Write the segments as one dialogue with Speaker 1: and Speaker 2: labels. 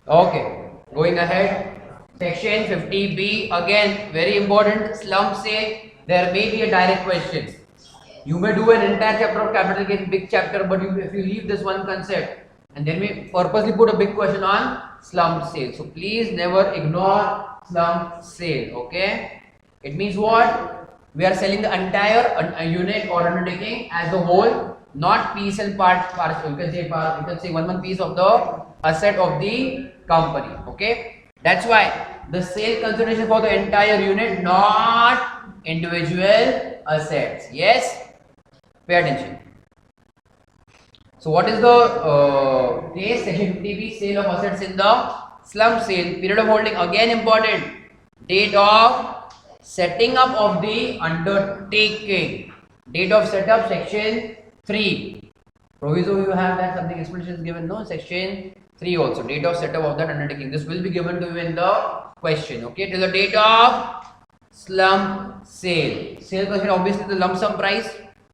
Speaker 1: Okay, going ahead. Section 50B, again very important, slump sale. There may be a direct question. You may do an entire chapter of capital gain, big chapter, but if you leave this one concept, and then we purposely put a big question on slump sale. So please never ignore slump sale. Okay, it means what? We are selling the entire unit or undertaking as a whole, not piece and part. You can say one piece of the asset of the company. Okay, that's why the sale consideration for the entire unit, not individual assets. Yes, pay attention. So what is the case? Section 50B, sale of assets in the slump sale. Period of holding, again important. Date of setting up of the undertaking. Date of setup, section 3. Proviso, you have that something explanation is given, no? Section 3 also. Date of setup of that undertaking. This will be given to you in the question. Okay, till the date of slump sale. Sale consider obviously the lump sum price,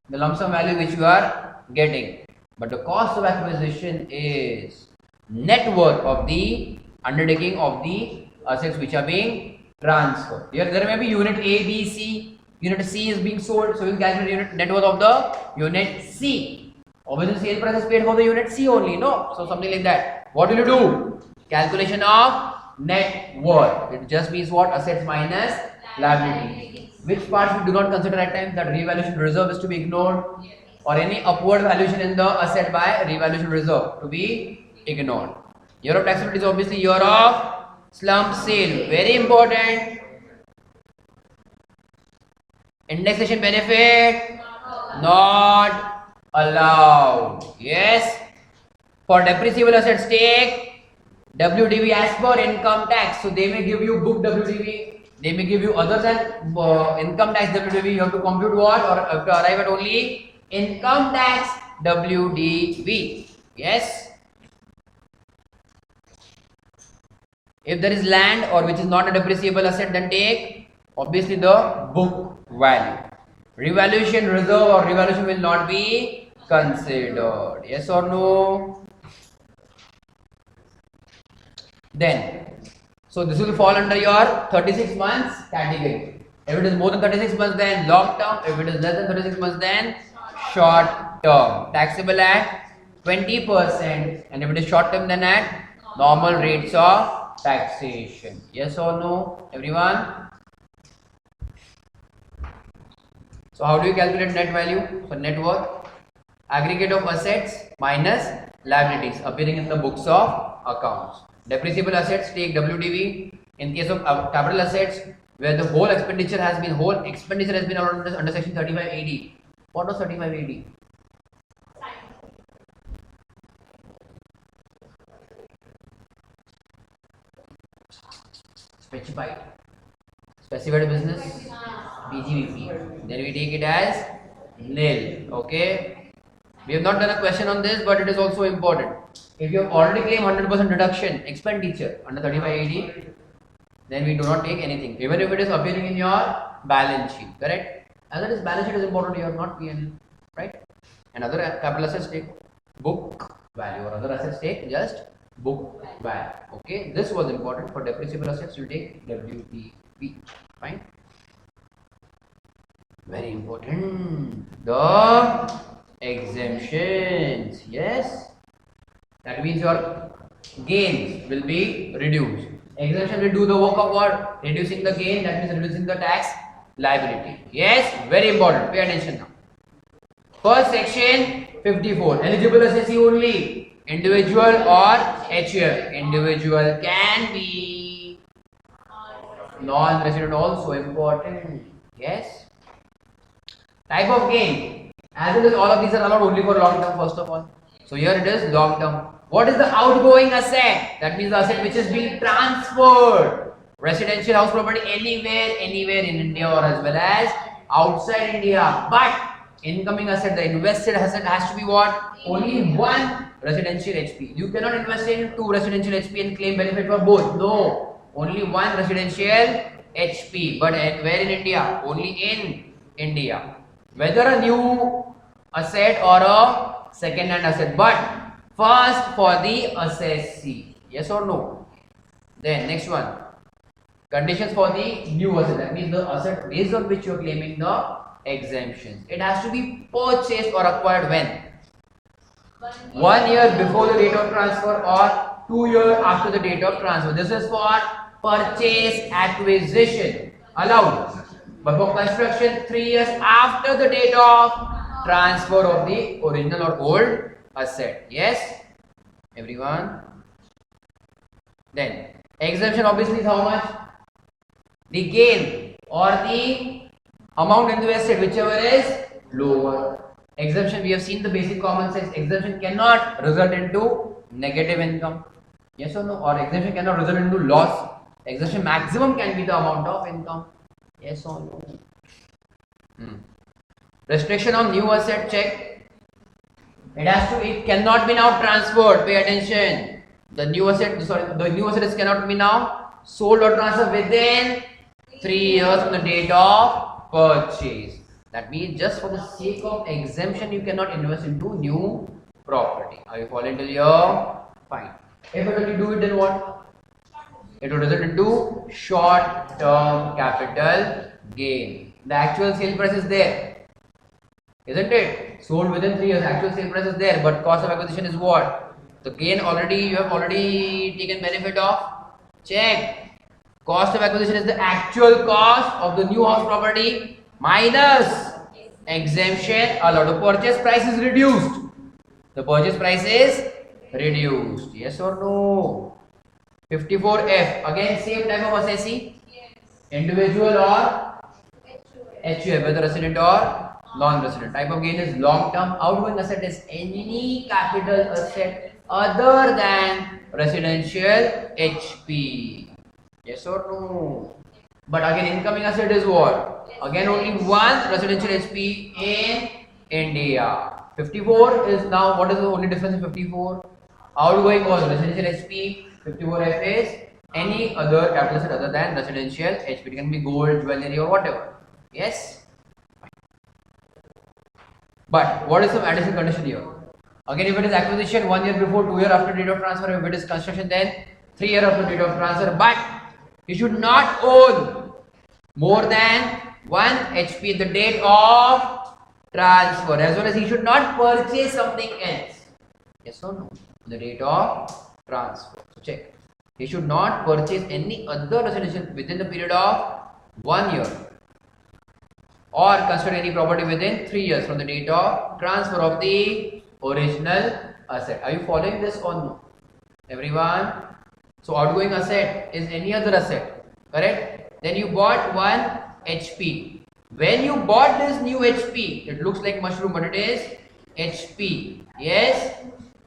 Speaker 1: the lump sum value which you are getting. But the cost of acquisition is net worth of the undertaking of the assets which are being transferred. Here there may be unit A, B, C. Unit C is being sold, so we will calculate unit net worth of the unit C. Obviously, sale price is paid for the unit C only, no? So something like that. What will you do? Calculation of net worth. It just means what? Assets minus liability. Which parts we do not consider at times? That revaluation reserve is to be ignored, or any upward valuation in the asset by revaluation reserve to be ignored. Year of taxability is obviously year of slump sale. Very important. Indexation benefit not allowed. Yes. For depreciable assets, take WDV as per income tax. So they may give you book WDV. They may give you other than income tax WDV. You have to compute what, or have to arrive at only income tax WDV. Yes. If there is land or which is not a depreciable asset, then take obviously the book value. Revaluation reserve or revaluation will not be considered. Yes or no? Then, so this will fall under your 36 months category. If it is more than 36 months, then long term. If it is less than 36 months, then short term. Taxable at 20%, and if it is short term, then at normal rates of taxation. Yes or no, everyone? So how do you calculate net value? So net worth, aggregate of assets minus liabilities appearing in the books of accounts. Depreciable assets, take WDV. In case of capital assets, where the whole expenditure has been under section 35AD. What was 35AD? Specified business, BGBP. Then we take it as nil. Okay. We have not done a question on this, but it is also important. If you have already claimed 100% reduction expenditure under 35AD, then we do not take anything, even if it is appearing in your balance sheet. Correct? As it is, balance sheet is important here, not P&L, right? And other capital assets take book value, or other assets take just book value. Okay, this was important. For depreciable assets, you take WDV. Fine. Very important. The exemptions. Yes. That means your gains will be reduced. Exemption will do the work of what? Reducing the gain. That means reducing the tax liability. Yes, very important. Pay attention now. First section 54. Eligible assessee only. Individual or HUF. Individual can be. Non-resident also important. Yes. Type of gain. As it is, all of these are allowed only for long term, first of all. So here it is long term. What is the outgoing asset? That means the asset which is being transferred. Residential house property anywhere in India or as well as outside India. But incoming asset, the invested asset has to be what? Only one residential HP. You cannot invest in two residential HP and claim benefit for both. No. Only one residential HP. But where in India? Only in India. Whether a new asset or a second hand asset. But First for the assessee. Yes or no? Then next one. Conditions for the new asset. That means the asset based on which you are claiming the exemptions. It has to be purchased or acquired when? 1 year before the date of transfer or 2 years after the date of transfer. This is for purchase acquisition. Allowed. But for construction, 3 years after the date of transfer of the original or old asset. Yes? Everyone? Then, exemption obviously is how much? The gain or the amount invested, whichever is lower. Exemption, we have seen the basic common sense. Exemption cannot result into negative income. Yes or no? Or exemption cannot result into loss. Exemption maximum can be the amount of income. Yes or no? Restriction on new asset, check. It cannot be now transferred. Pay attention. The new asset cannot be now sold or transferred within 3 years from the date of purchase. That means just for the sake of exemption, you cannot invest into new property. Are you following till here? Fine. If you only do it, then what? It will result into short-term capital gain. The actual sale price is there, isn't it? Sold within 3 years, actual sale price is there, but cost of acquisition is what? The gain you have already taken benefit of. Check. Cost of acquisition is the actual cost of the new house property minus exemption allowed. The purchase price is reduced. The purchase price is reduced. Yes or no? 54F. Again, same type of assessee. Individual or HUF, whether resident or non-resident. Type of gain is long-term. Outgoing asset is any capital asset other than residential HP. Yes or no? But again, incoming asset is what? Again, only one residential HP in India. 54 is now, what is the only difference in 54? Outgoing was residential HP. 54F is any other capital asset other than residential HP. It can be gold, jewelry or whatever. Yes? But what is some additional condition here? Again, if it is acquisition 1 year before, 2 years after date of transfer, if it is construction then 3 years after date of transfer. But he should not own more than 1 HP at the date of transfer, as well as he should not purchase something else. Yes or no? The date of transfer. So check. He should not purchase any other residential within the period of 1 year or construct any property within 3 years from the date of transfer of the original asset. Are you following this or no? Everyone? So outgoing asset is any other asset, correct? Then you bought 1 HP. When you bought this new HP, it looks like mushroom, but it is HP. Yes?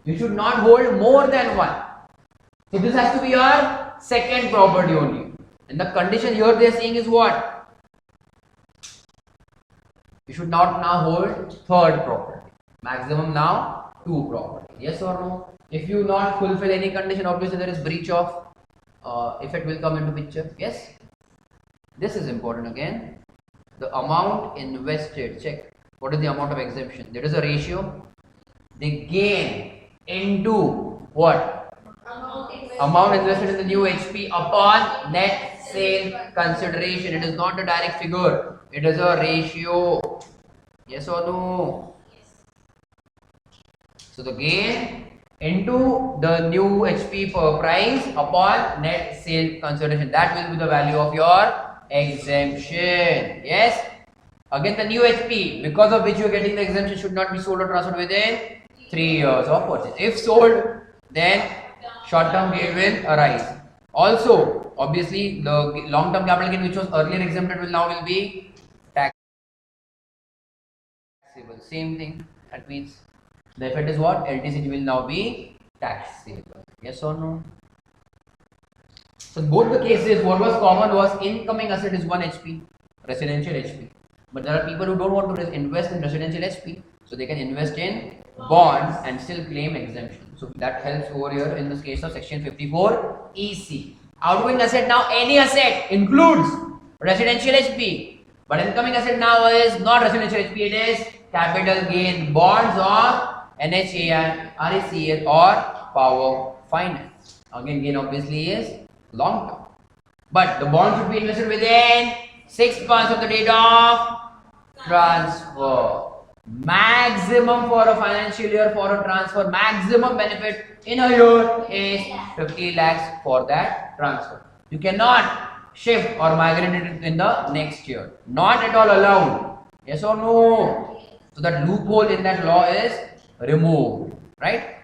Speaker 1: You should not hold more than 1. So this has to be your second property only. And the condition here they are saying is what? You should not now hold third property. Maximum now 2 property. Yes or no? If you not fulfill any condition, obviously there is breach of effect will come into picture. Yes? This is important again. The amount invested. Check. What is the amount of exemption? There is a ratio. The gain into what? Amount invested in the new HP upon net sale consideration. It is not a direct figure. It is a ratio. Yes or no? So the gain into the new HP per price upon net sale consideration. That will be the value of your exemption. Yes? Again, the new HP, because of which you are getting the exemption, should not be sold or transferred within 3 years of purchase. If sold, then short-term gain will arise. Also, obviously, the long-term capital gain which was earlier exempted will be taxable. Same thing. That means the effect is what? LTCT will now be taxable. Yes or no? So both the cases, what was common was incoming asset is 1 HP, residential HP. But there are people who don't want to invest in residential HP, so they can invest in bonds and still claim exemption. So that helps over here in this case of section 54 EC. Outgoing asset now any asset includes residential HP, but incoming asset now is not residential HP, it is capital gain bonds or NHAI, RECL or Power Finance. Again, gain obviously is long term. But the bond should be invested within 6 months of the date of transfer. Maximum for a financial year for a transfer, maximum benefit in a year is 50 lakhs for that transfer. You cannot shift or migrate it in the next year. Not at all allowed. Yes or no? So that loophole in that law is removed. Right?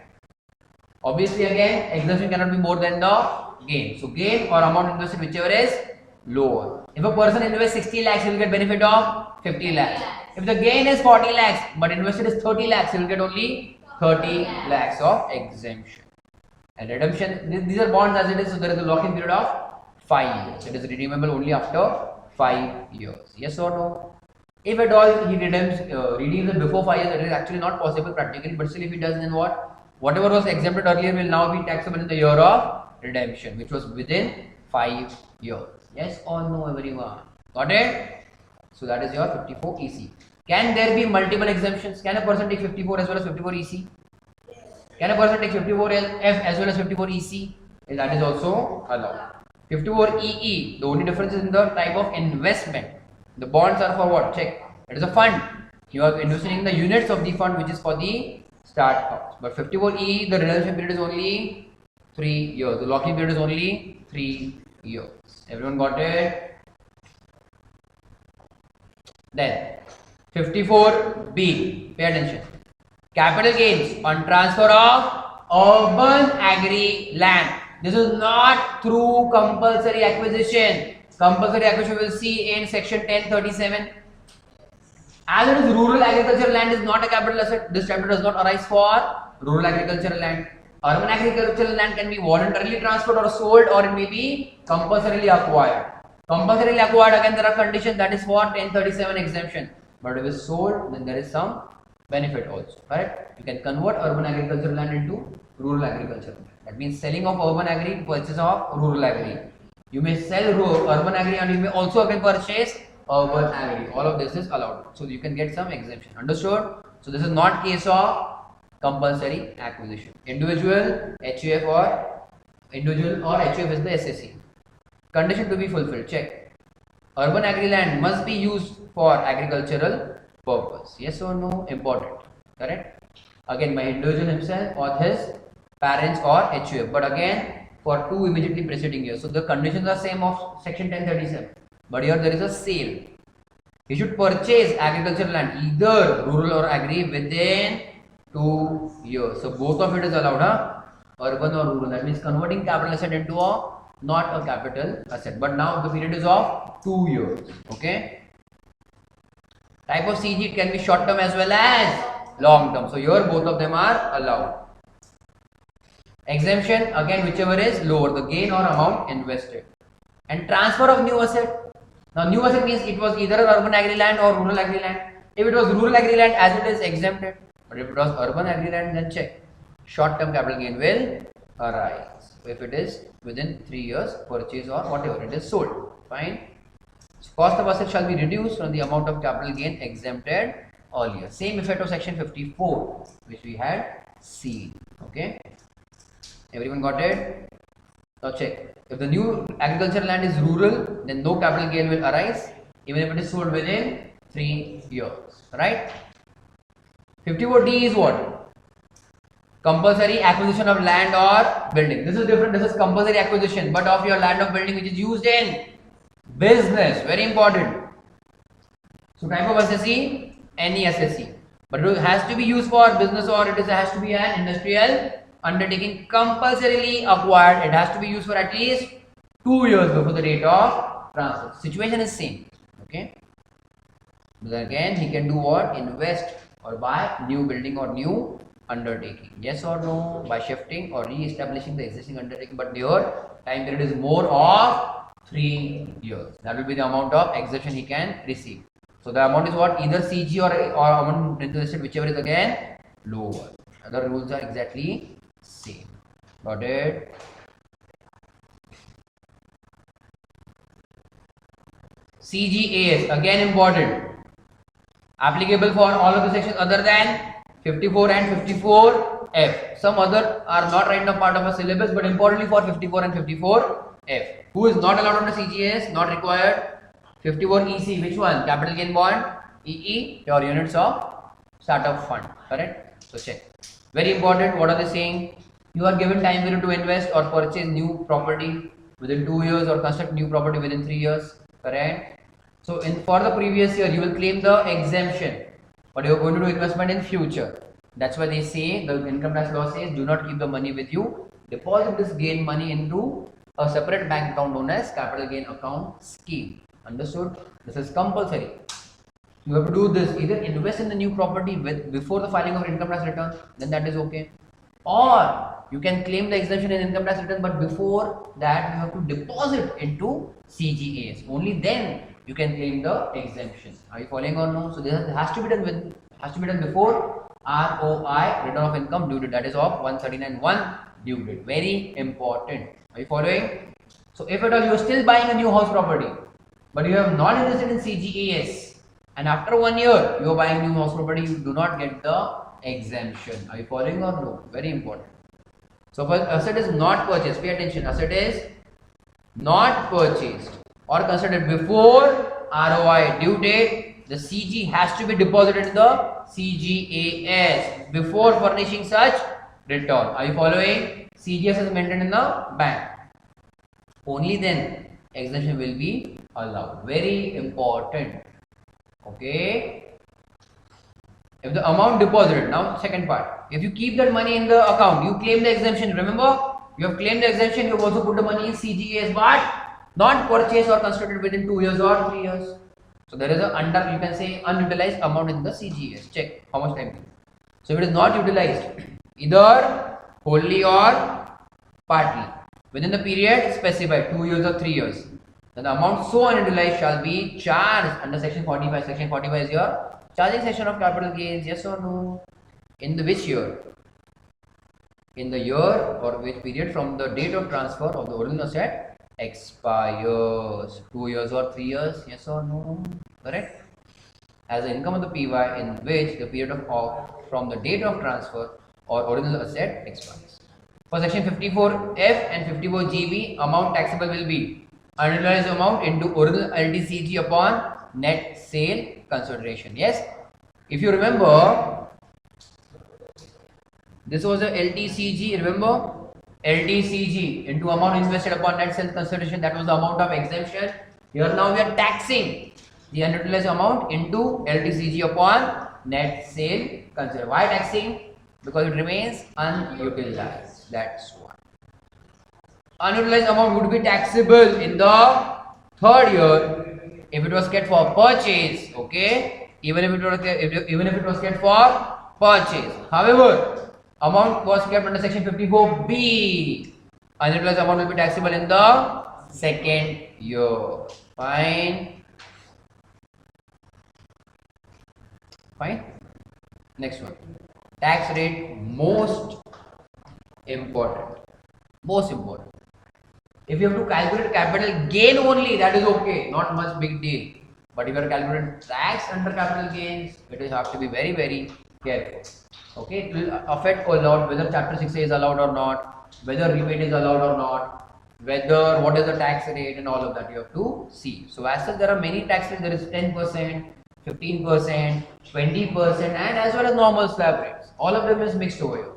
Speaker 1: Obviously again, exemption cannot be more than the gain. So gain or amount invested whichever is lower. If a person invests 60 lakhs, he will get benefit of 50 lakhs. If the gain is 40 lakhs but invested is 30 lakhs, he will get only 30 lakhs of exemption. And redemption, these are bonds as it is, so there is a lock-in period of 5 years. It is redeemable only after 5 years. Yes or no? If at all he redeems it before 5 years, it is actually not possible practically, but still if he does, then what? Whatever was exempted earlier will now be taxable in the year of redemption, which was within 5 years. Yes or no, everyone? Got it? So that is your 54 EC. Can there be multiple exemptions? Can a person take 54 as well as 54 EC? Can a person take 54 F as well as 54 EC? That is also allowed. 54 EE, the only difference is in the type of investment. The bonds are for what? Check. It is a fund. You are investing in the units of the fund which is for the startups. But 54 EE, the redemption period is only 3 years. The lock-in period is only 3 years. Everyone got it? Then 54B, pay attention. Capital gains on transfer of urban agri land. This is not through compulsory acquisition. Compulsory acquisition we will see in section 1037. As it is rural agricultural land is not a capital asset, this chapter does not arise for rural agricultural land. Urban agricultural land can be voluntarily transferred or sold, or it may be compulsorily acquired. Compulsorily acquired, again there are conditions, that is for 1037 exemption. But if it is sold, then there is some benefit also. Correct? You can convert urban agricultural land into rural agricultural land. That means selling of urban agri to purchase of rural agri. You may sell urban agri and you may also again purchase urban agri. All of this is allowed. So you can get some exemption. Understood? So this is not case of compulsory acquisition. Individual HUF or HUF is the SSC. Condition to be fulfilled. Check. Urban agri land must be used for agricultural purpose. Yes or no? Important. Correct? Again by individual himself or his parents or HUF. But again for 2 immediately preceding years. So the conditions are same of section 1037. But here there is a sale. He should purchase agricultural land, either rural or agri, within 2 years. So both of it is allowed, huh? Urban or rural. That means converting capital asset into a not a capital asset. But now the period is of 2 years. Okay. Type of CG, it can be short term as well as long term. So here both of them are allowed. Exemption, again whichever is lower, the gain or amount invested. And transfer of new asset. Now new asset means it was either an urban agri land or rural agri land. If it was rural agri land, as it is exempted. But if it was urban agri land, then check. Short term capital gain will arise. If it is within 3 years, purchase or whatever, it is sold. Fine. So cost of asset shall be reduced from the amount of capital gain exempted earlier. Same effect of section 54 which we had seen. Okay. Everyone got it? Now check. If the new agricultural land is rural, then no capital gain will arise, even if it is sold within 3 years. Right? 54D is what? Compulsory acquisition of land or building. This is different. This is compulsory acquisition, but of your land or building which is used in business. Very important. So type of SSC, any SSC. But it has to be used for business or it has to be an industrial undertaking, compulsorily acquired. It has to be used for at least 2 years before the date of transfer. Situation is same. Okay. But again, he can do what? Invest or buy new building or new undertaking. Yes or no? By shifting or re-establishing the existing undertaking. But your time period is more of 3 years. That will be the amount of exemption he can receive. So the amount is what? Either CG or amount invested, whichever is again lower. Other rules are exactly same. Got it? CGAS, again important. Applicable for all of the sections other than 54 and 54F. Some other are not right now part of a syllabus, but importantly for 54 and 54F. Who is not allowed under CGS? Not required. 54 EC, which one? Capital gain bond. EE, your units of startup fund. Correct? So check. Very important. What are they saying? You are given time period to invest or purchase new property within 2 years or construct new property within 3 years. Correct? So for the previous year, you will claim the exemption, but you are going to do investment in future. That's why they say, the income tax law says, do not keep the money with you. Deposit this gain money into a separate bank account known as capital gain account scheme. Understood? This is compulsory. You have to do this. Either invest in the new property before the filing of income tax return, then that is okay. Or you can claim the exemption in income tax return, but before that you have to deposit into CGAS. Only then you can claim the exemption. Are you following or no? So this has to be done before ROI, return of income due date, that is of 139(1) due date. Very important. Are you following? So if at all you are still buying a new house property, but you have not invested in CGAS, and after 1 year you are buying new house property, you do not get the exemption. Are you following or no? Very important. So first, asset is not purchased. Pay attention. Asset is not purchased or considered before ROI due date. The CG has to be deposited in the CGAS before furnishing such return. Are you following? CGS is maintained in the bank. Only then exemption will be allowed. Very important. Okay. If the amount deposited, now second part, if you keep that money in the account, you claim the exemption. Remember, you have claimed the exemption, you have also put the money in CGAS, but not purchased or constructed within 2 years or 3 years. So there is a you can say unutilized amount in the CGAS. Check how much time. So if it is not utilized, either wholly or partly, within the period specified, 2 years or 3 years, then the amount so unutilized shall be charged under section 45. Section 45 is your charging section of capital gains. Yes or no? In the which year? In the year or which period from the date of transfer of the original asset expires. 2 years or 3 years? Yes or no? Correct? As the income of the PY in which the period of from the date of transfer or original asset expires. For section 54F and 54GB, amount taxable will be unutilized amount into original LTCG upon net sale consideration. Yes, if you remember, this was a LTCG. Remember, LTCG into amount invested upon net sale consideration, that was the amount of exemption. Here now we are taxing the unutilized amount into LTCG upon net sale consideration. Why taxing? Because it remains unutilized. That's why. Unutilized amount would be taxable in the third year if it was kept for purchase. Okay, even if it was kept for purchase. However, amount was kept under section 54B. Unutilized amount will be taxable in the second year. Fine. Fine. Next one. Tax rate, most important. Most important. If you have to calculate capital gain only, that is okay, not much big deal. But if you are calculating tax under capital gains, it will have to be very, very careful. Okay, it will affect a lot whether chapter 6A is allowed or not, whether rebate is allowed or not, whether what is the tax rate and all of that you have to see. So as such, there are many tax rates. There is 10%, 15%, 20%, and as well as normal slab rates. All of them is mixed over here.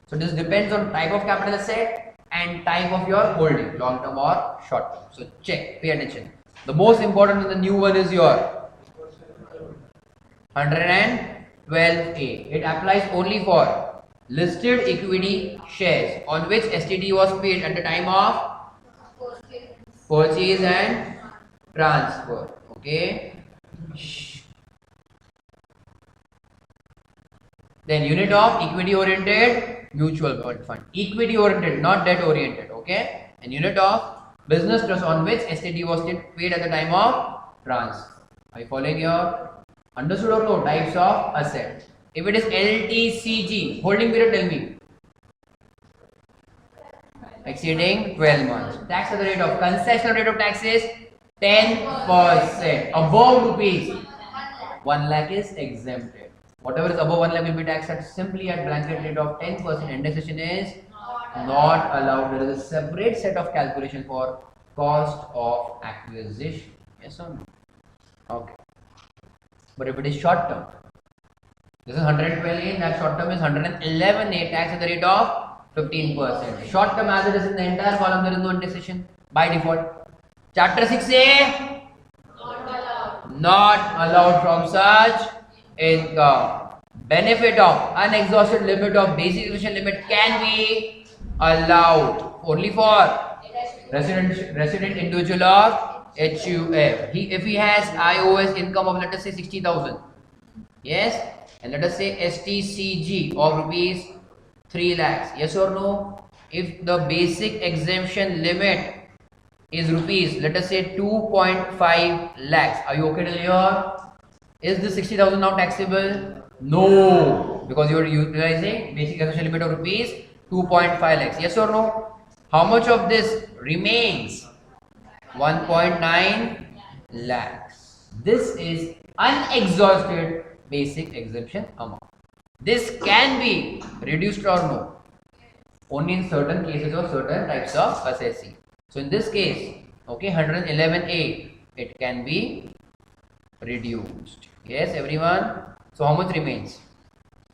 Speaker 1: So this depends on type of capital asset and type of your holding, long term or short term. So check, pay attention. The most important in the new one is your 112A. It applies only for listed equity shares on which STT was paid at the time of purchase and transfer. Okay. Then unit of equity oriented mutual fund. Equity oriented, not debt oriented. Okay. And unit of business trust on which STT was paid at the time of transfer. Are you following here? Understood or no? Types of asset. If it is LTCG, holding period, tell me. Exceeding 12 months. Tax at the rate of concessional rate of tax is 10%. Above rupees 1 lakh is exempted. Whatever is above 1 lakh will be taxed at simply at blanket rate of 10%. Indexation is not allowed. There is a separate set of calculation for cost of acquisition. Yes or no? Okay. But if it is short term, this is 112A, that short term is 111A, tax at the rate of 15%. Short term as it is in the entire column, there is no indexation by default. Chapter 6A, not allowed from such income. Benefit of unexhausted limit of basic acquisition limit can be allowed only for resident individual of HUF. If he has IOS income of let us say 60,000, yes, and let us say STCG of rupees 3 lakhs, yes or no? If the basic exemption limit is rupees, let us say 2.5 lakhs, are you okay till here? Is this 60,000 now taxable? No, because you are utilizing basic exemption limit of rupees 2.5 lakhs, yes or no? How much of this remains? 1.9 lakhs. This is unexhausted basic exemption amount. This can be reduced or no? Only in certain cases or certain types of assessee. So in this case, okay, 111A, it can be reduced. Yes, everyone. So how much remains?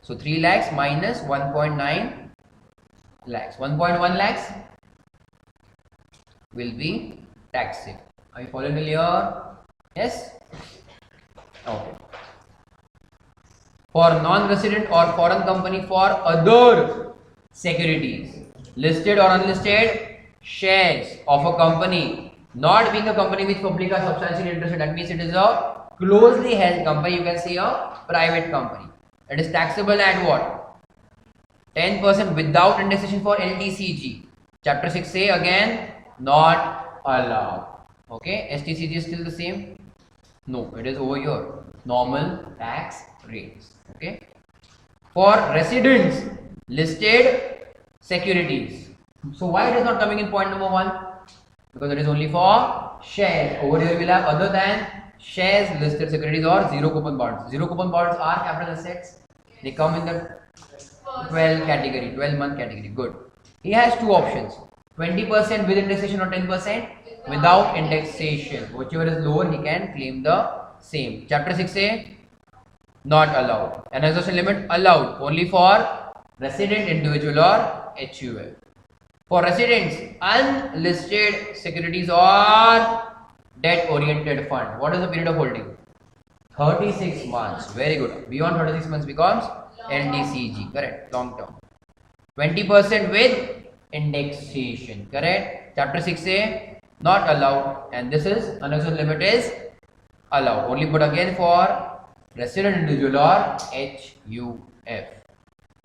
Speaker 1: So 3 lakhs minus 1.9 lakhs. 1.1 lakhs will be taxable. Are you following me here? Yes? Okay. For non-resident or foreign company for other securities, listed or unlisted shares of a company, not being a company which public are substantially interested, that means it is a closely held company, you can say a private company. It is taxable at what? 10% without indexation for LTCG. Chapter 6A again, not allowed. Okay, STCG is still the same? No, it is over here. Normal tax rates. Okay. For residents, listed securities. So why it is not coming in point number 1? Because it is only for shares. Over here we will have other than shares, listed securities or zero coupon bonds. Zero coupon bonds are capital assets. They come in the 12 category, 12-month category. Good. He has two options. 20% with indexation or 10% without indexation. Whichever is lower, he can claim the same. Chapter 6A, not allowed. An exhaustion limit allowed only for resident individual or HUF. For residents, unlisted securities or debt oriented fund. What is the period of holding? 36 months. Very good. Beyond 36 months becomes LDCG. Correct. Long term. 20% with indexation. Correct. Chapter 6A, not allowed. And this is unexhausted limit is allowed. Only but again for resident individual or HUF.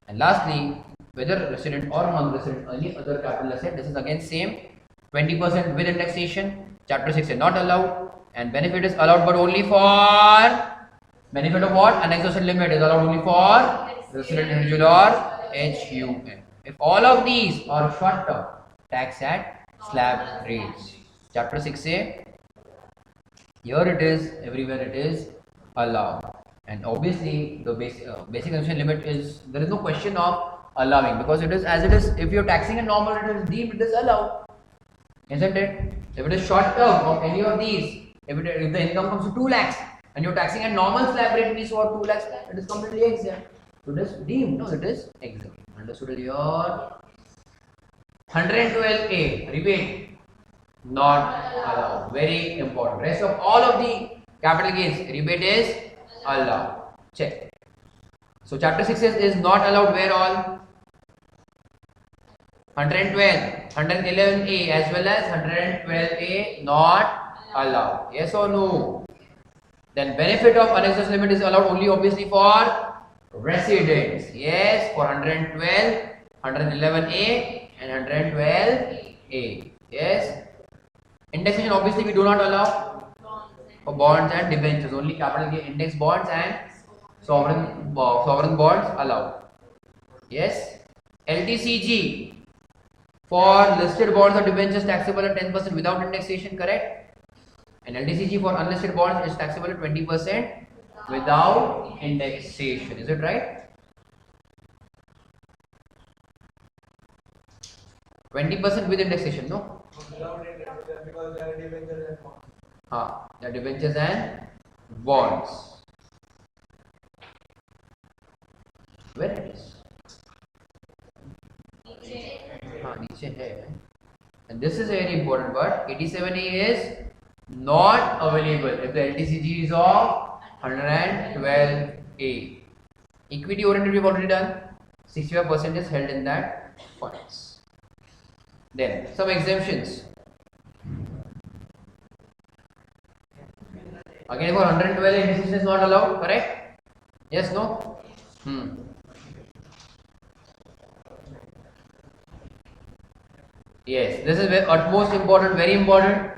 Speaker 1: And lastly, whether resident or non-resident, any other capital asset, this is again same. 20% with indexation. Chapter 6 is not allowed. And benefit is allowed but only for benefit of what? Unexhausted limit is allowed only for resident individual or HUF. If all of these are short term, tax at slab rates. Chapter 6A, here it is, everywhere it is allowed. And obviously the basic exemption limit is, there is no question of allowing, because it is as it is. If you are taxing a normal, it is deemed it is allowed, isn't it? If it is short term of any of these, if the income comes to 2 lakhs and you are taxing a normal slab rate means for 2 lakhs, it is completely exempt. So it is deemed, no, it is exempt. Understood here? 112A, rebate, not allowed. Very important. Rest of all of the capital gains, rebate is allowed. Check. So chapter 6 is not allowed where all? 112, 111A as well as 112A not allowed. Yes or no? Then benefit of unexhausted limit is allowed only obviously for residents. Yes, for 112, 111A and 112A. Yes. Indexation obviously we do not allow for bonds and debentures. Only capital gain index bonds and sovereign bonds allowed. Yes. LTCG for listed bonds or debentures taxable at 10% without indexation, correct? And LTCG for unlisted bonds is taxable at 20% without indexation. Is it right? 20% with indexation, no?
Speaker 2: Without indexation, because there are debentures and bonds.
Speaker 1: The debentures and bonds. Where it is? नीचे है. And this is very important, but 87A is not available if the LTCG is of 112A. Equity oriented we've already done. 65% is held in that funds. Then some exemptions. Again for 112 indexation is not allowed, correct? Yes, no? Yes, this is utmost important, very important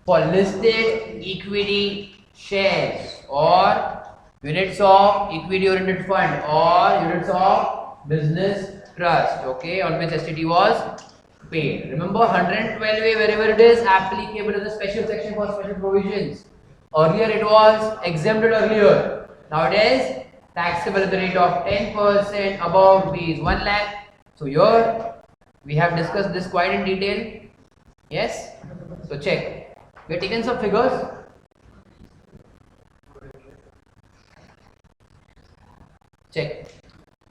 Speaker 1: for listed equity shares or units of equity oriented fund or units of business trust, okay, on which STT was paid. Remember 112A, wherever it is applicable to the special section for special provisions. Earlier it was exempted earlier. Now it is taxable at the rate of 10% above rupees 1 lakh. So here we have discussed this quite in detail. Yes? So check. We have taken some figures. Check.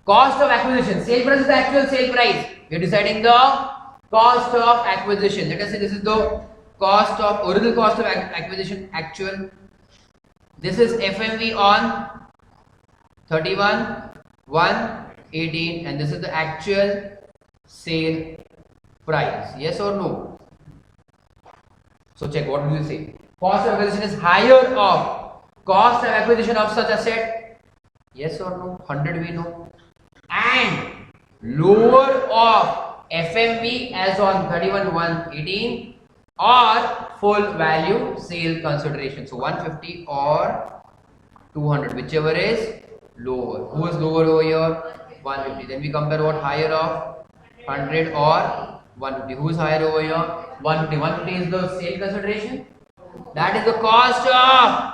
Speaker 1: Cost of acquisition. Sale price is the actual sale price. We are deciding the cost of acquisition. Let us say this is the cost of original cost of acquisition actual. This is FMV on 31/1/18 and this is the actual sale price. Yes or no? So check, what do you say? Cost of acquisition is higher of cost of acquisition of such asset. Yes or no? 100 we know. And lower of FMV as on 31/1/18 or full value sale consideration. So 150 or 200, whichever is lower. Who is lower over here? 150. Then we compare what higher of 100 or 150. Who is higher over here? 150. 150 is the sale consideration. That is the cost of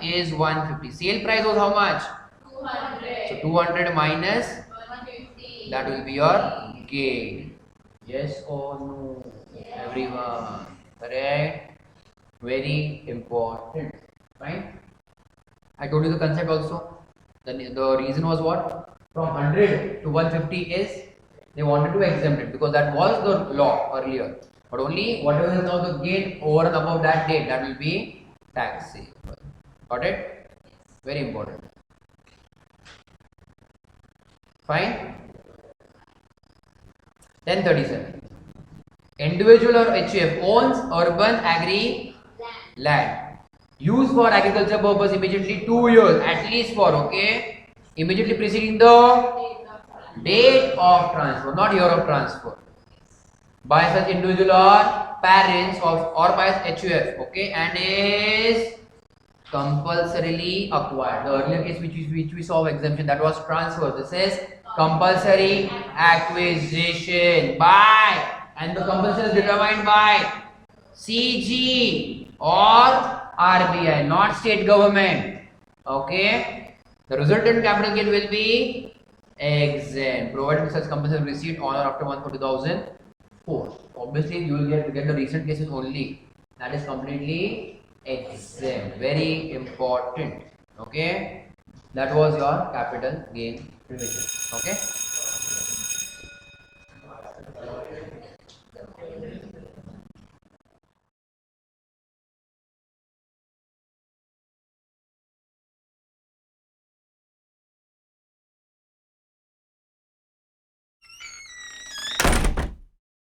Speaker 1: is 150. Sale price was how much? 200. So 200 minus 150. That will be your gain. Yes or no? Yes. Everyone. Correct? Very important. Right? I told you the concept also. The reason was what? From 100 to 150 is they wanted to exempt it because that was the law earlier. But only whatever is now the gain over and above that date, that will be taxable. Got it? Very important. Fine? 1037. Individual or HUF owns urban agri land. Used for agriculture purpose immediately 2 years at least for, okay, immediately preceding the date of transfer, not year of transfer, by such individual or parents of or by HUF, okay, and is compulsorily acquired. The earlier case which we saw exemption, that was transfer. This is compulsory acquisition by, and the compulsion is determined by CG or RBI, not state government. Okay, the resultant capital gain will be exempt provided such compulsion received on or after 1/4/2004. Obviously, you will get the recent cases only. That is completely exempt. Very important. Okay, that was your capital gain revision. Okay.